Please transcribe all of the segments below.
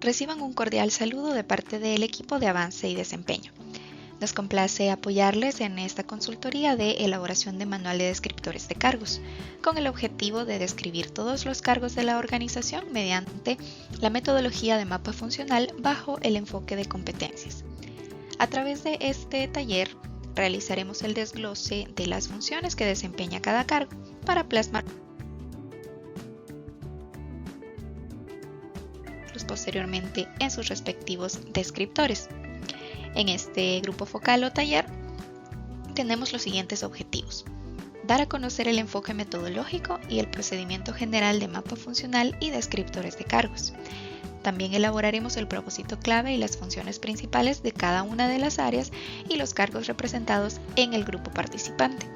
reciban un cordial saludo de parte del equipo de avance y desempeño. Nos complace apoyarles en esta consultoría de elaboración de manual de descriptores de cargos, con el objetivo de describir todos los cargos de la organización mediante la metodología de mapa funcional bajo el enfoque de competencias. A través de este taller realizaremos el desglose de las funciones que desempeña cada cargo para plasmar posteriormente en sus respectivos descriptores. En este grupo focal o taller tenemos los siguientes objetivos: dar a conocer el enfoque metodológico y el procedimiento general de mapa funcional y descriptores de cargos. También elaboraremos el propósito clave y las funciones principales de cada una de las áreas y los cargos representados en el grupo participante.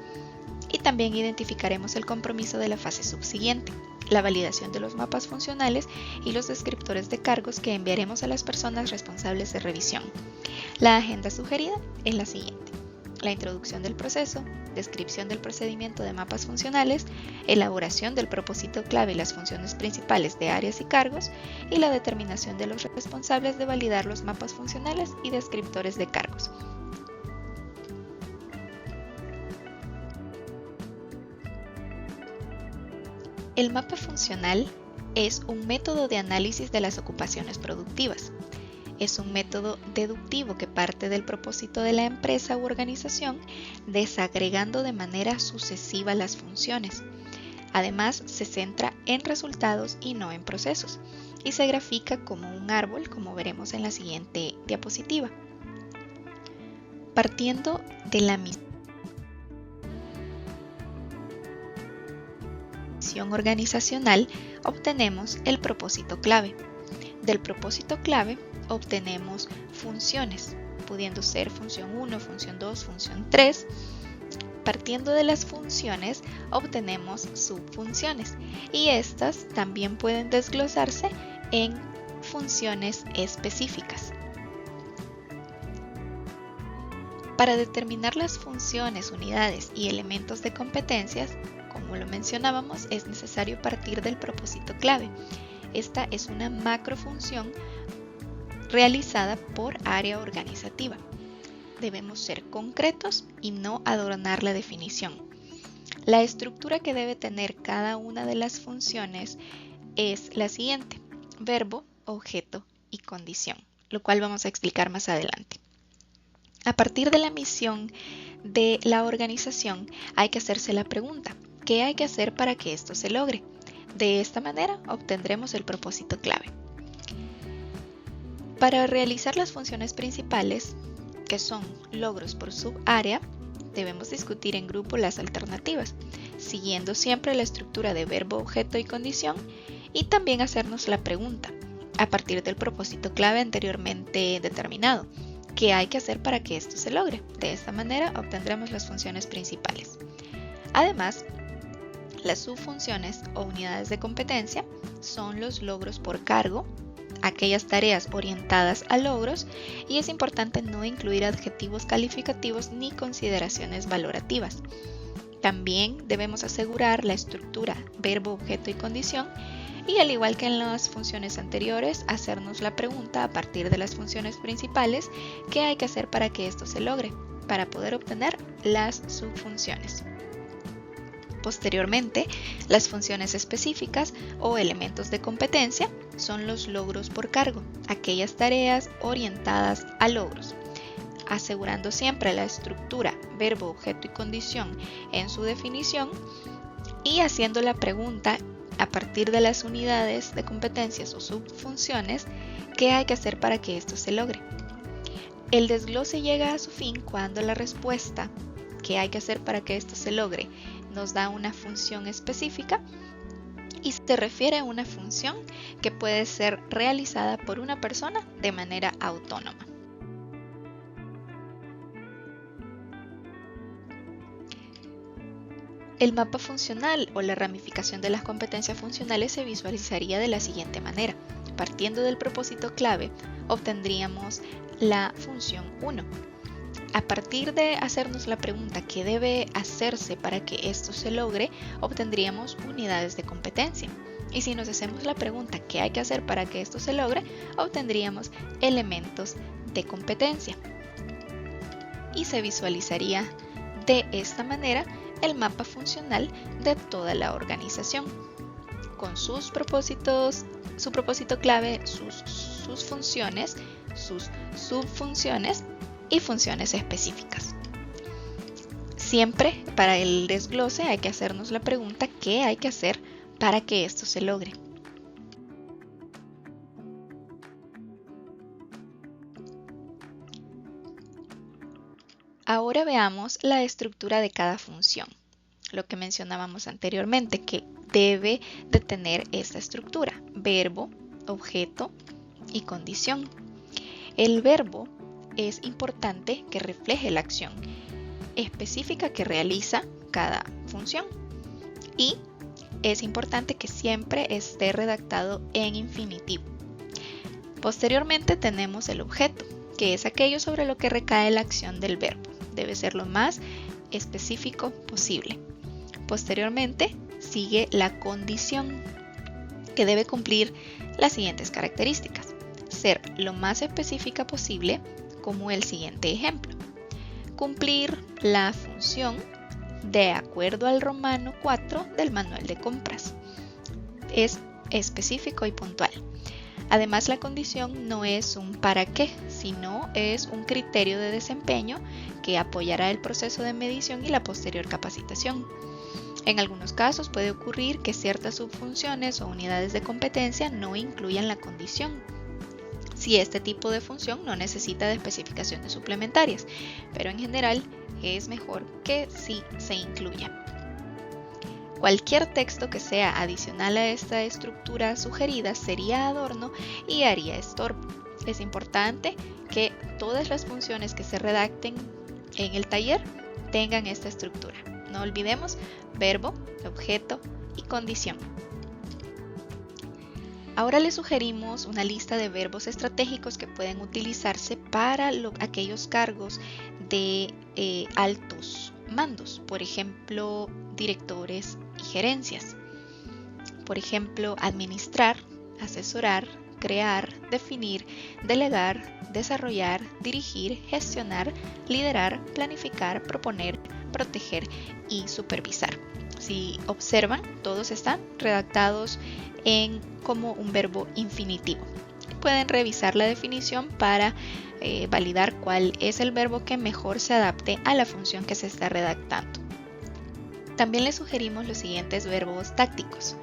Y también identificaremos el compromiso de la fase subsiguiente, la validación de los mapas funcionales y los descriptores de cargos que enviaremos a las personas responsables de revisión. La agenda sugerida es la siguiente: la introducción del proceso, descripción del procedimiento de mapas funcionales, elaboración del propósito clave y las funciones principales de áreas y cargos, y la determinación de los responsables de validar los mapas funcionales y descriptores de cargos. El mapa funcional es un método de análisis de las ocupaciones productivas. Es un método deductivo que parte del propósito de la empresa u organización, desagregando de manera sucesiva las funciones. Además, se centra en resultados y no en procesos, y se grafica como un árbol, como veremos en la siguiente diapositiva. Partiendo de la misión organizacional, obtenemos el propósito clave. Del propósito clave obtenemos funciones, pudiendo ser función 1, función 2, función 3. Partiendo de las funciones obtenemos subfunciones, y estas también pueden desglosarse en funciones específicas. Para determinar las funciones, unidades y elementos de competencias, como lo mencionábamos, es necesario partir del propósito clave. Esta es una macrofunción realizada por área organizativa. Debemos ser concretos y no adornar la definición. La estructura que debe tener cada una de las funciones es la siguiente: verbo, objeto y condición, lo cual vamos a explicar más adelante. A partir de la misión de la organización hay que hacerse la pregunta: ¿qué hay que hacer para que esto se logre? De esta manera obtendremos el propósito clave. Para realizar las funciones principales, que son logros por subárea, debemos discutir en grupo las alternativas, siguiendo siempre la estructura de verbo, objeto y condición, y también hacernos la pregunta, a partir del propósito clave anteriormente determinado: ¿qué hay que hacer para que esto se logre? De esta manera obtendremos las funciones principales. Además, las subfunciones o unidades de competencia son los logros por cargo, aquellas tareas orientadas a logros, y es importante no incluir adjetivos calificativos ni consideraciones valorativas. También debemos asegurar la estructura verbo, objeto y condición, y al igual que en las funciones anteriores, hacernos la pregunta a partir de las funciones principales: ¿qué hay que hacer para que esto se logre? Para poder obtener las subfunciones. Posteriormente, las funciones específicas o elementos de competencia son los logros por cargo, aquellas tareas orientadas a logros, asegurando siempre la estructura verbo, objeto y condición en su definición, y haciendo la pregunta a partir de las unidades de competencias o subfunciones: ¿qué hay que hacer para que esto se logre? El desglose llega a su fin cuando la respuesta ¿qué hay que hacer para que esto se logre? Nos da una función específica y se refiere a una función que puede ser realizada por una persona de manera autónoma. El mapa funcional o la ramificación de las competencias funcionales se visualizaría de la siguiente manera. Partiendo del propósito clave, obtendríamos la función 1. A partir de hacernos la pregunta ¿qué debe hacerse para que esto se logre?, obtendríamos unidades de competencia. Y si nos hacemos la pregunta ¿qué hay que hacer para que esto se logre?, obtendríamos elementos de competencia. Y se visualizaría de esta manera el mapa funcional de toda la organización, con sus propósitos, su propósito clave, sus funciones, sus subfunciones y funciones específicas. Siempre para el desglose hay que hacernos la pregunta ¿qué hay que hacer para que esto se logre? Ahora veamos la estructura de cada función, lo que mencionábamos anteriormente, que debe de tener esta estructura: verbo, objeto y condición. El verbo es importante que refleje la acción específica que realiza cada función, y es importante que siempre esté redactado en infinitivo. Posteriormente tenemos el objeto, que es aquello sobre lo que recae la acción del verbo. Debe ser lo más específico posible. Posteriormente sigue la condición, que debe cumplir las siguientes características: ser lo más específica posible, como el siguiente ejemplo: cumplir la función de acuerdo al Romano 4 del manual de compras. Es específico y puntual. Además, la condición no es un para qué, sino es un criterio de desempeño que apoyará el proceso de medición y la posterior capacitación. En algunos casos puede ocurrir que ciertas subfunciones o unidades de competencia no incluyan la condición, si este tipo de función no necesita de especificaciones suplementarias, pero en general es mejor que sí se incluya. Cualquier texto que sea adicional a esta estructura sugerida sería adorno y haría estorbo. Es importante que todas las funciones que se redacten en el taller tengan esta estructura. No olvidemos verbo, objeto y condición. Ahora les sugerimos una lista de verbos estratégicos que pueden utilizarse para aquellos cargos de altos mandos, por ejemplo, directores y gerencias. Por ejemplo, administrar, asesorar, crear, definir, delegar, desarrollar, dirigir, gestionar, liderar, planificar, proponer, proteger y supervisar. Si observan, todos están redactados como un verbo infinitivo. Pueden revisar la definición para validar cuál es el verbo que mejor se adapte a la función que se está redactando. También les sugerimos los siguientes verbos tácticos: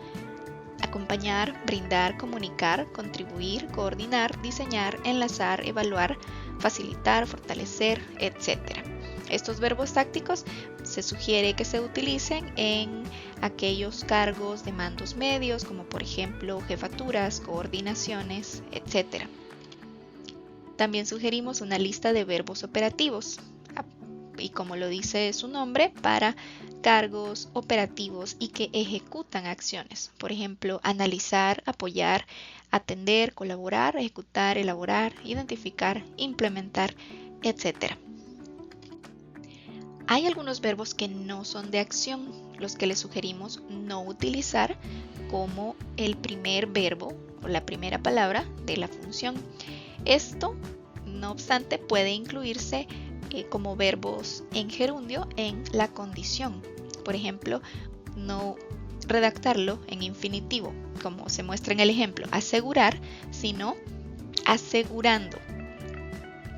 acompañar, brindar, comunicar, contribuir, coordinar, diseñar, enlazar, evaluar, facilitar, fortalecer, etc. Estos verbos tácticos se sugiere que se utilicen en aquellos cargos de mandos medios, como por ejemplo jefaturas, coordinaciones, etc. También sugerimos una lista de verbos operativos, y como lo dice su nombre, para cargos operativos y que ejecutan acciones. Por ejemplo, analizar, apoyar, atender, colaborar, ejecutar, elaborar, identificar, implementar, etc. Hay algunos verbos que no son de acción, los que les sugerimos no utilizar como el primer verbo o la primera palabra de la función. Esto, no obstante, puede incluirse como verbos en gerundio en la condición. Por ejemplo, no redactarlo en infinitivo, como se muestra en el ejemplo, asegurar, sino asegurando.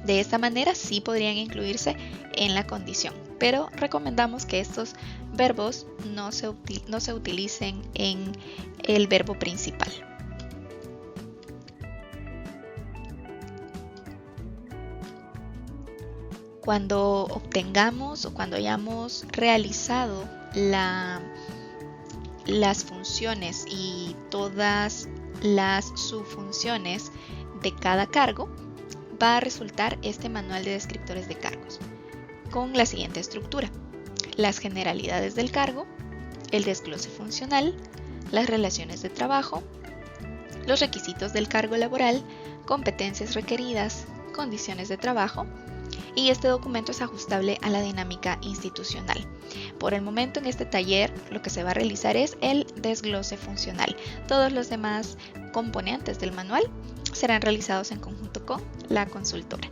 De esta manera sí podrían incluirse en la condición, pero recomendamos que estos verbos no se utilicen en el verbo principal. Cuando obtengamos o cuando hayamos realizado las funciones y todas las subfunciones de cada cargo, va a resultar este manual de descriptores de cargos con la siguiente estructura: las generalidades del cargo, el desglose funcional, las relaciones de trabajo, los requisitos del cargo laboral, competencias requeridas, condiciones de trabajo y este documento es ajustable a la dinámica institucional. Por el momento en este taller lo que se va a realizar es el desglose funcional. Todos los demás componentes del manual serán realizados en conjunto con la consultora.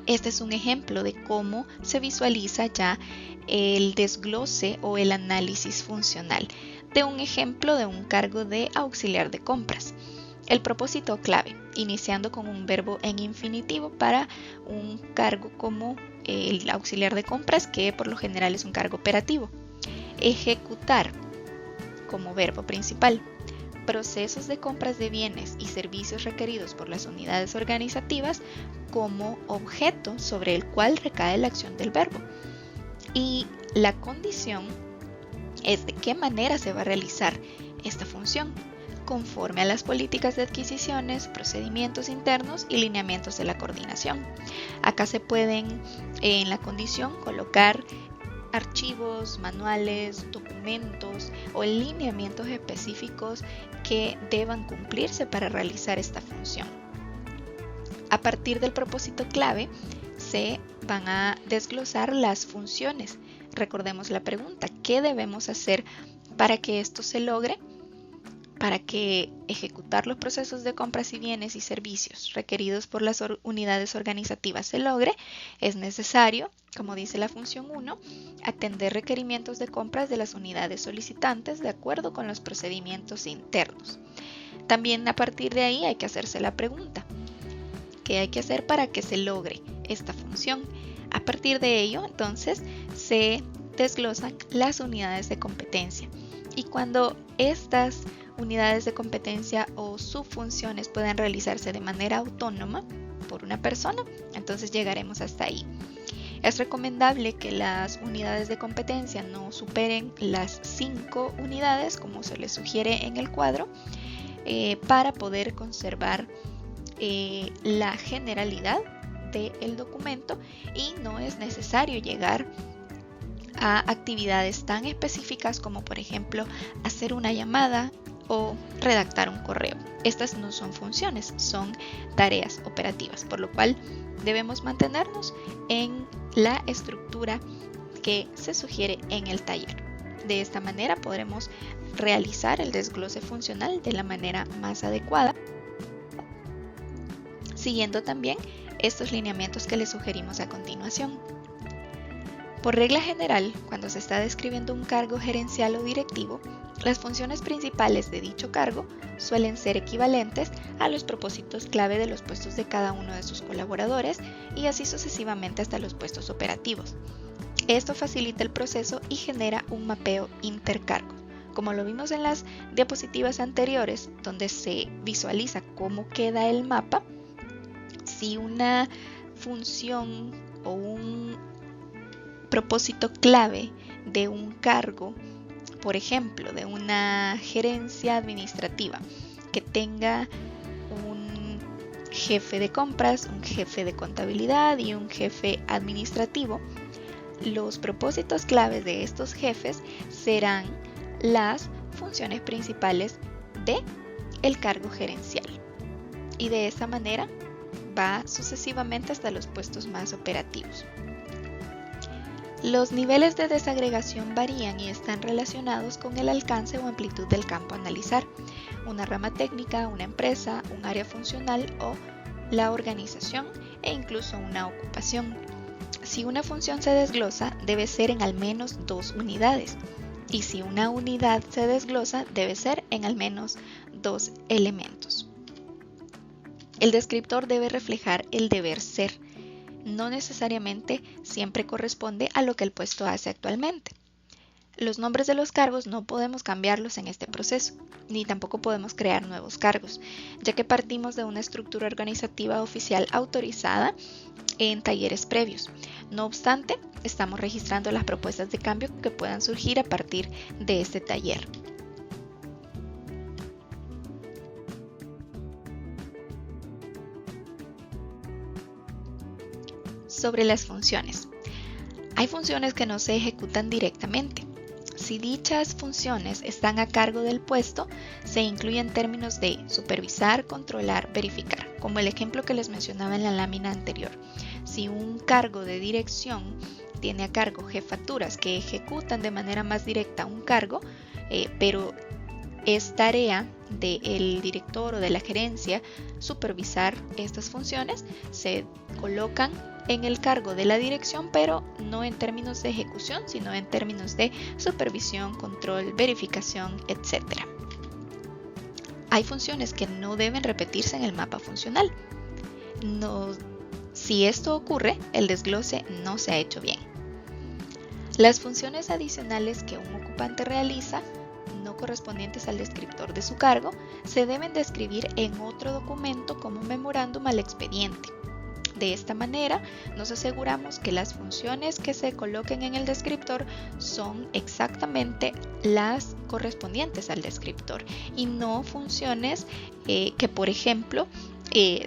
Este es un ejemplo de cómo se visualiza ya el desglose o el análisis funcional de un ejemplo de un cargo de auxiliar de compras. El propósito clave, iniciando con un verbo en infinitivo para un cargo como el auxiliar de compras, que por lo general es un cargo operativo. Ejecutar como verbo principal. Procesos de compras de bienes y servicios requeridos por las unidades organizativas como objeto sobre el cual recae la acción del verbo. Y la condición es de qué manera se va a realizar esta función, conforme a las políticas de adquisiciones, procedimientos internos y lineamientos de la coordinación. Acá se pueden en la condición colocar archivos, manuales, documentos o lineamientos específicos que deban cumplirse para realizar esta función. A partir del propósito clave se van a desglosar las funciones. Recordemos la pregunta, ¿qué debemos hacer para que esto se logre? Para que ejecutar los procesos de compras y bienes y servicios requeridos por las unidades organizativas se logre, es necesario, como dice la función 1, atender requerimientos de compras de las unidades solicitantes de acuerdo con los procedimientos internos. También a partir de ahí hay que hacerse la pregunta, ¿qué hay que hacer para que se logre esta función? A partir de ello, entonces, se desglosan las unidades de competencia. Y cuando estas unidades de competencia o subfunciones puedan realizarse de manera autónoma por una persona, entonces llegaremos hasta ahí. Es recomendable que las unidades de competencia no superen las 5 unidades, como se les sugiere en el cuadro, para poder conservar la generalidad del documento, y no es necesario llegar a actividades tan específicas como, por ejemplo, hacer una llamada o redactar un correo. Estas no son funciones, son tareas operativas, por lo cual debemos mantenernos en la estructura que se sugiere en el taller. De esta manera podremos realizar el desglose funcional de la manera más adecuada, siguiendo también estos lineamientos que les sugerimos a continuación. Por regla general, cuando se está describiendo un cargo gerencial o directivo, las funciones principales de dicho cargo suelen ser equivalentes a los propósitos clave de los puestos de cada uno de sus colaboradores y así sucesivamente hasta los puestos operativos. Esto facilita el proceso y genera un mapeo intercargo. Como lo vimos en las diapositivas anteriores, donde se visualiza cómo queda el mapa, si una función o un propósito clave de un cargo, por ejemplo, de una gerencia administrativa, que tenga un jefe de compras, un jefe de contabilidad y un jefe administrativo, los propósitos claves de estos jefes serán las funciones principales de el cargo gerencial. Y de esa manera va sucesivamente hasta los puestos más operativos. Los niveles de desagregación varían y están relacionados con el alcance o amplitud del campo a analizar, una rama técnica, una empresa, un área funcional o la organización e incluso una ocupación. Si una función se desglosa, debe ser en al menos 2 unidades, y si una unidad se desglosa, debe ser en al menos 2 elementos. El descriptor debe reflejar el deber ser. No necesariamente siempre corresponde a lo que el puesto hace actualmente. Los nombres de los cargos no podemos cambiarlos en este proceso, ni tampoco podemos crear nuevos cargos, ya que partimos de una estructura organizativa oficial autorizada en talleres previos. No obstante, estamos registrando las propuestas de cambio que puedan surgir a partir de este taller. Sobre las funciones. Hay funciones que no se ejecutan directamente. Si dichas funciones están a cargo del puesto, se incluyen términos de supervisar, controlar, verificar, como el ejemplo que les mencionaba en la lámina anterior. Si un cargo de dirección tiene a cargo jefaturas que ejecutan de manera más directa un cargo, pero es tarea del director o de la gerencia supervisar estas funciones, se colocan en el cargo de la dirección, pero no en términos de ejecución, sino en términos de supervisión, control, verificación, etc. Hay funciones que no deben repetirse en el mapa funcional. Si esto ocurre, el desglose no se ha hecho bien. Las funciones adicionales que un ocupante realiza, no correspondientes al descriptor de su cargo, se deben describir en otro documento como memorándum al expediente. De esta manera, nos aseguramos que las funciones que se coloquen en el descriptor son exactamente las correspondientes al descriptor y no funciones que, por ejemplo,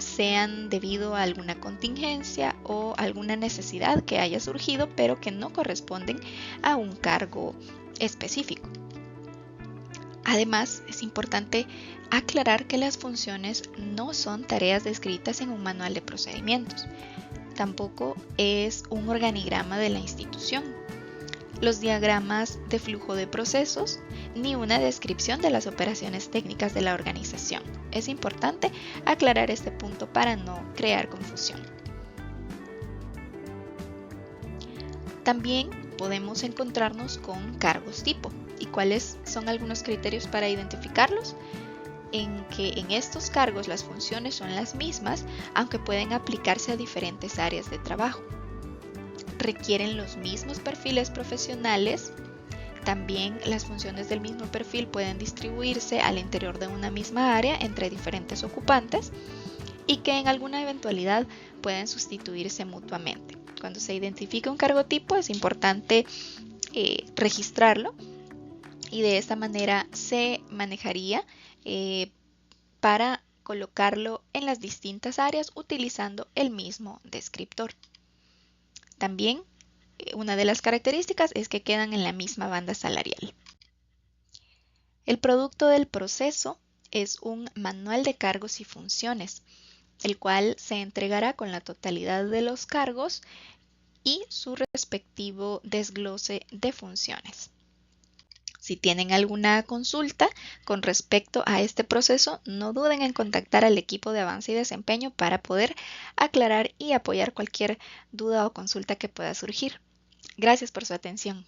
sean debido a alguna contingencia o alguna necesidad que haya surgido, pero que no corresponden a un cargo específico. Además, es importante aclarar que las funciones no son tareas descritas en un manual de procedimientos. Tampoco es un organigrama de la institución, los diagramas de flujo de procesos, ni una descripción de las operaciones técnicas de la organización. Es importante aclarar este punto para no crear confusión. También podemos encontrarnos con cargos tipo. ¿Y cuáles son algunos criterios para identificarlos? En que en estos cargos las funciones son las mismas, aunque pueden aplicarse a diferentes áreas de trabajo. Requieren los mismos perfiles profesionales. También las funciones del mismo perfil pueden distribuirse al interior de una misma área entre diferentes ocupantes y que en alguna eventualidad pueden sustituirse mutuamente. Cuando se identifica un cargo tipo es importante registrarlo y de esta manera se manejaría para colocarlo en las distintas áreas utilizando el mismo descriptor. También una de las características es que quedan en la misma banda salarial. El producto del proceso es un manual de cargos y funciones, el cual se entregará con la totalidad de los cargos y su respectivo desglose de funciones. Si tienen alguna consulta con respecto a este proceso, no duden en contactar al equipo de avance y desempeño para poder aclarar y apoyar cualquier duda o consulta que pueda surgir. Gracias por su atención.